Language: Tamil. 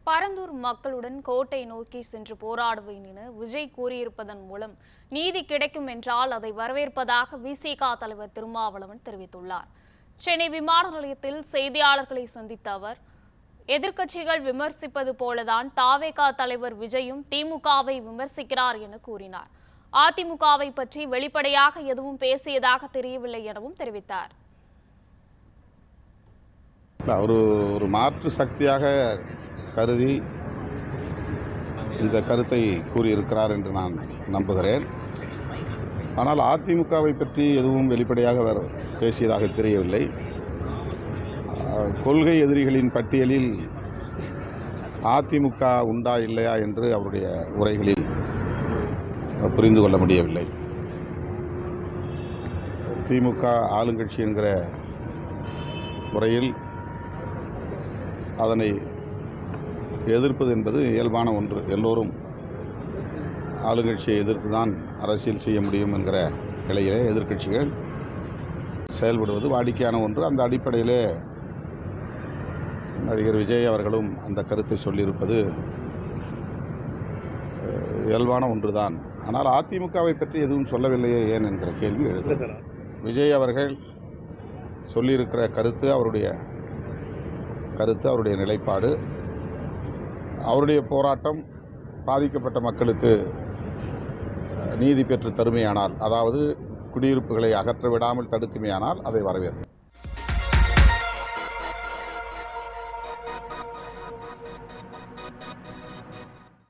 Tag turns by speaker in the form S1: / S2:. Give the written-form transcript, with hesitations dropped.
S1: பரந்தூர் மக்களுடன் கோட்டை நோக்கி சென்று போராடுவேன் என விஜய் கூறியிருப்பதன் மூலம் நீதி கிடைக்கும் என்றால் அதை வரவேற்பதாக விசிக தலைவர் திருமாவளவன் தெரிவித்துள்ளார். சென்னை விமான நிலையத்தில் செய்தியாளர்களை சந்தித்த அவர், எதிர்க்கட்சிகள் விமர்சிப்பது போலதான் தாவேகா தலைவர் விஜயும் திமுகவை விமர்சிக்கிறார் என கூறினார். அதிமுகவை பற்றி வெளிப்படையாக எதுவும் பேசியதாக தெரியவில்லை எனவும் தெரிவித்தார்.
S2: ஒரு மாற்று சக்தியாக கருதி இந்த கருத்தை கூறியிருக்கிறார் என்று நான் நம்புகிறேன். ஆனால் அதிமுகவை பற்றி எதுவும் வெளிப்படையாக பேசியதாக தெரியவில்லை. கொள்கை எதிரிகளின் பட்டியலில் அதிமுக உண்டா இல்லையா என்று அவருடைய உரைகளில் புரிந்து கொள்ள முடியவில்லை. திமுக ஆளுங்கட்சி என்கிற முறையில் அதனை எதிர்ப்பது என்பது இயல்பான ஒன்று. எல்லோரும் ஆளுங்கட்சியை எதிர்த்து தான் அரசியல் செய்ய முடியும் என்கிற நிலையிலே எதிர்க்கட்சிகள் செயல்படுவது வாடிக்கையான ஒன்று. அந்த அடிப்படையிலே நடிகர் விஜய் அவர்களும் அந்த கருத்தை சொல்லியிருப்பது இயல்பான ஒன்றுதான். ஆனால் அதிமுகவை பற்றி எதுவும் சொல்லவில்லையே ஏன் என்கிற கேள்வி எழுதுகிறார். விஜய் அவர்கள் சொல்லியிருக்கிற கருத்து அவருடைய நிலைப்பாடு, அவருடைய போராட்டம் பாதிக்கப்பட்ட மக்களுக்கு நீதி பெற்று தருமையானால், அதாவது குடியிருப்புகளை அகற்ற விடாமல் தடுக்குமையானால் அதை வரவேற்போம்.